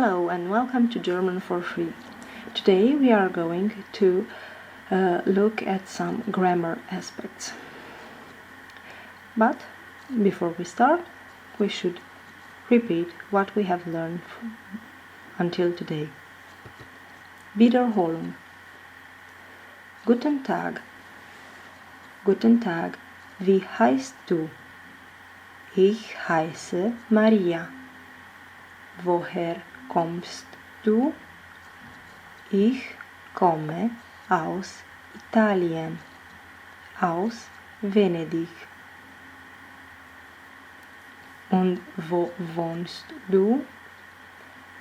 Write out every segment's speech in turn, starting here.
Hello and welcome to German for Free. Today we are going to look at some grammar aspects. But before we start, we should repeat what we have learned until today. Wiederholung. Guten Tag. Guten Tag. Wie heißt du? Ich heiße Maria. Woher kommst du? Ich komme aus Italien, aus Venedig. Und wo wohnst du?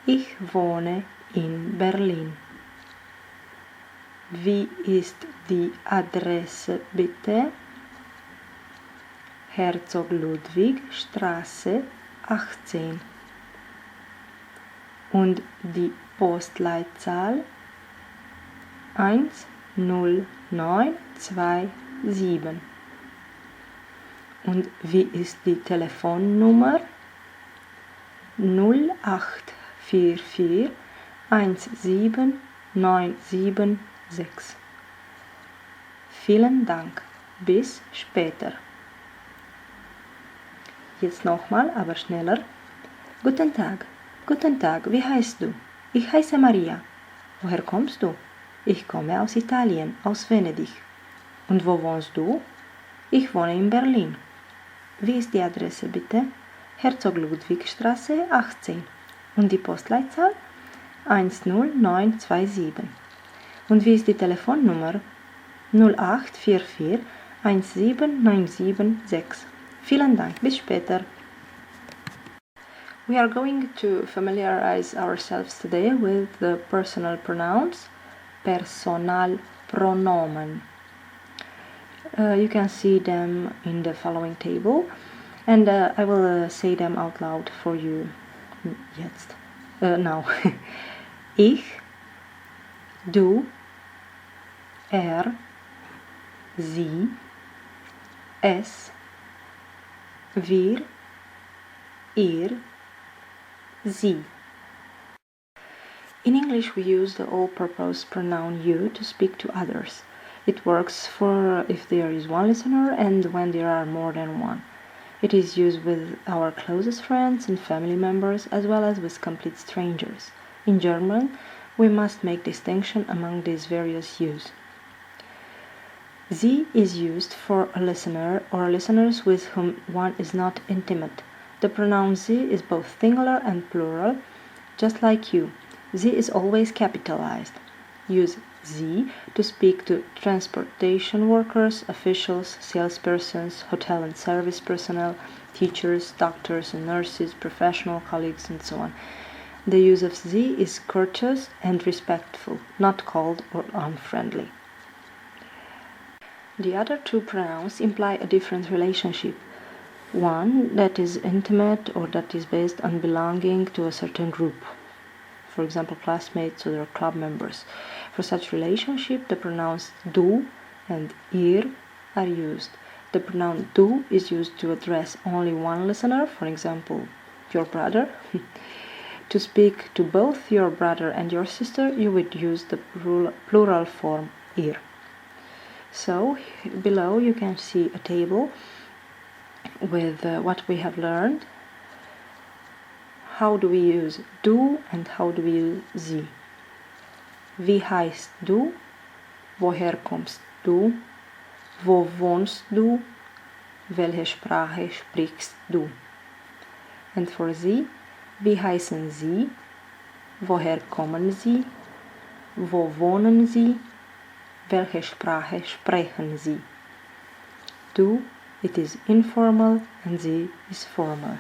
Ich wohne in Berlin. Wie ist die Adresse bitte? Herzog Ludwig Straße 18. Und die Postleitzahl 10927. Und wie ist die Telefonnummer? 0844 17976. Vielen Dank. Bis später. Jetzt nochmal, aber schneller. Guten Tag. Guten Tag, wie heißt du? Ich heiße Maria. Woher kommst du? Ich komme aus Italien, aus Venedig. Und wo wohnst du? Ich wohne in Berlin. Wie ist die Adresse bitte? Herzog Ludwig Straße 18. Und die Postleitzahl? 10927. Und wie ist die Telefonnummer? 0844 17976. Vielen Dank, bis später. We are going to familiarize ourselves today with the personal pronouns, Personalpronomen. You can see them in the following table, and I will say them out loud for you jetzt. Now. Ich, du, sie, es, wir, ihr, sie. In English we use the all-purpose pronoun you to speak to others. It works for if there is one listener and when there are more than one. It is used with our closest friends and family members as well as with complete strangers. In German, we must make distinction among these various yous. Sie is used for a listener or listeners with whom one is not intimate. The pronoun sie is both singular and plural, just like you. Sie is always capitalized. Use sie to speak to transportation workers, officials, salespersons, hotel and service personnel, teachers, doctors and nurses, professional colleagues, and so on. The use of sie is courteous and respectful, not cold or unfriendly. The other two pronouns imply a different relationship. One that is intimate or that is based on belonging to a certain group, for example classmates or club members. For such relationship, the pronouns du and ihr are used. The pronoun du is used to address only one listener, for example your brother. To speak to both your brother and your sister, you would use the plural form ihr. So below you can see a table with what we have learned. How do we use du and how do we use sie? Wie heißt du? Woher kommst du? Wo wohnst du? Welche Sprache sprichst du? And for sie, wie heißen sie? Woher kommen sie? Wo wohnen sie? Welche Sprache sprechen sie? Du, it is informal, and sie is formal.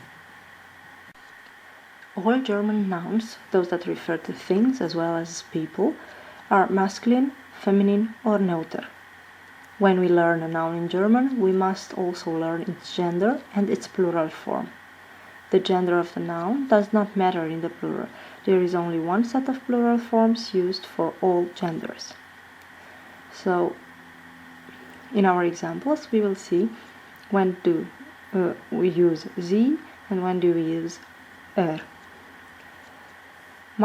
All German nouns, those that refer to things as well as people, are masculine, feminine, or neuter. When we learn a noun in German, we must also learn its gender and its plural form. The gender of the noun does not matter in the plural. There is only one set of plural forms used for all genders. So, in our examples, we will see when do we use sie and when do we use er.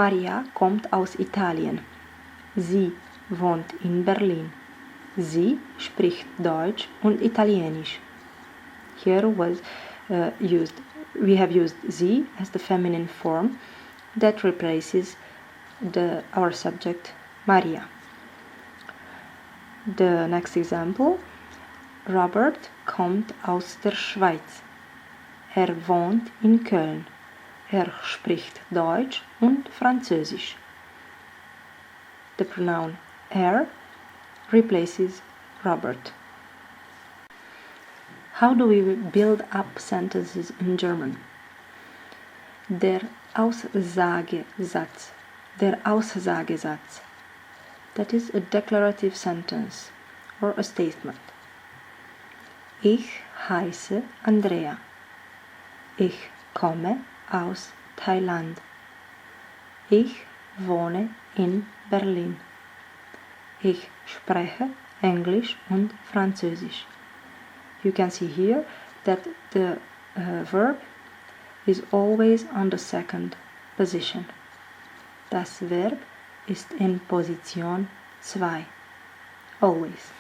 Maria kommt aus Italien. Sie wohnt in Berlin. Sie spricht Deutsch und Italienisch. Here we have used sie as the feminine form that replaces our subject Maria. The next example, Robert kommt aus der Schweiz. Wohnt in Köln. Spricht Deutsch und Französisch. The pronoun replaces Robert. How do we build up sentences in German? Der Aussagesatz. Der Aussagesatz. That is a declarative sentence or a statement. Ich heiße Andrea. Ich komme aus Thailand. Ich wohne in Berlin. Ich spreche Englisch und Französisch. You can see here that the verb is always on the second position. Das Verb ist in Position 2. Always.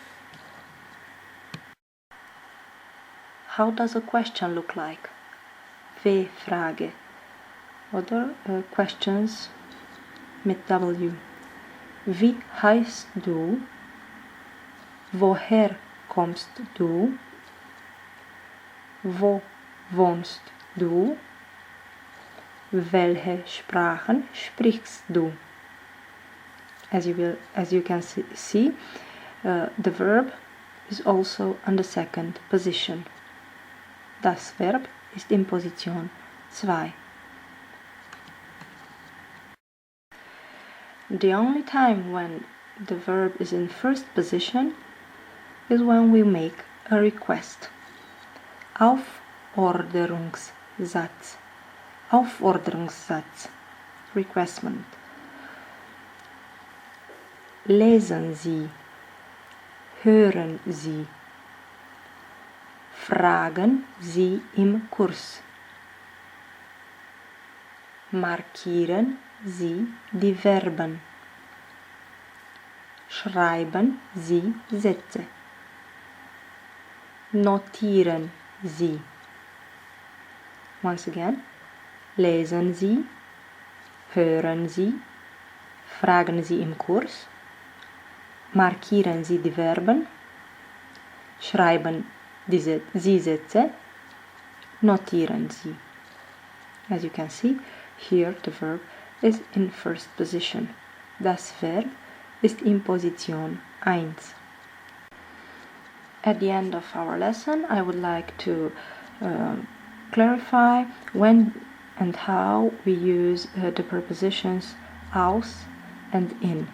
How does a question look like? W-Frage. Oder questions mit W. Wie heißt du? Woher kommst du? Wo wohnst du? Welche Sprachen sprichst du? As you can see, the verb is also on the second position. Das Verb ist in Position 2. The only time when the verb is in first position is when we make a request. Aufforderungssatz. Aufforderungssatz. Requestment. Lesen Sie. Hören Sie. Fragen Sie im Kurs. Markieren Sie die Verben. Schreiben Sie Sätze. Notieren Sie. Once again. Lesen Sie. Hören Sie. Fragen Sie im Kurs. Markieren Sie die Verben. Schreiben Sie Sätze. Notieren Sie. As you can see, here the verb is in first position. Das Verb ist in Position 1. At the end of our lesson, I would like to clarify when and how we use the prepositions aus and in.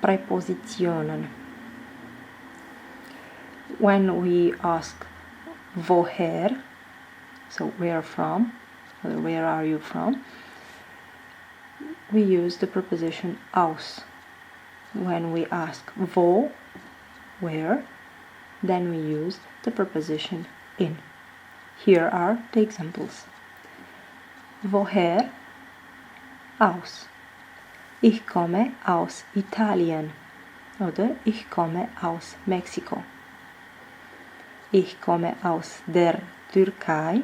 Prepositionen. When we ask woher, so where from, or where are you from, we use the preposition aus. When we ask wo, where, then we use the preposition in. Here are the examples. Woher? Aus. Ich komme aus Italien. Oder ich komme aus Mexiko. Ich komme aus der Türkei.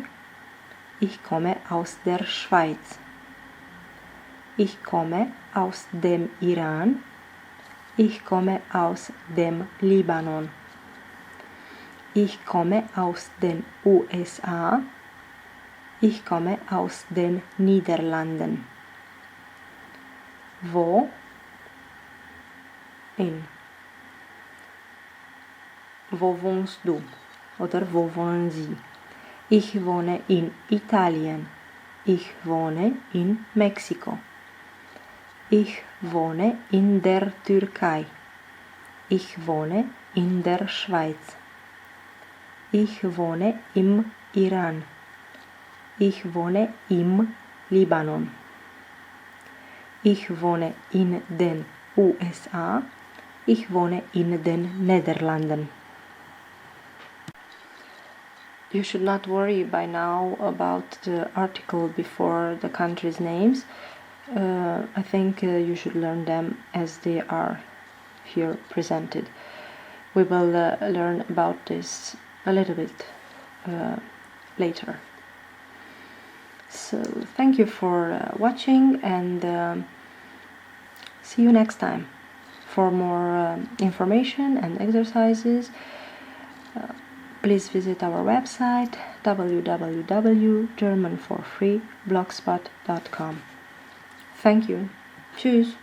Ich komme aus der Schweiz. Ich komme aus dem Iran. Ich komme aus dem Libanon. Ich komme aus den USA. Ich komme aus den Niederlanden. Wo? In. Wo wohnst du? Oder wo wohnen Sie? Ich wohne in Italien. Ich wohne in Mexiko. Ich wohne in der Türkei. Ich wohne in der Schweiz. Ich wohne im Iran. Ich wohne im Libanon. Ich wohne in den USA. Ich wohne in den Niederlanden. You should not worry by now about the article before the countries' names. I think you should learn them as they are here presented. We will learn about this a little bit later. So thank you for watching, and see you next time. For more information and exercises, please visit our website www.germanforfree.blogspot.com. Thank you. Tschüss.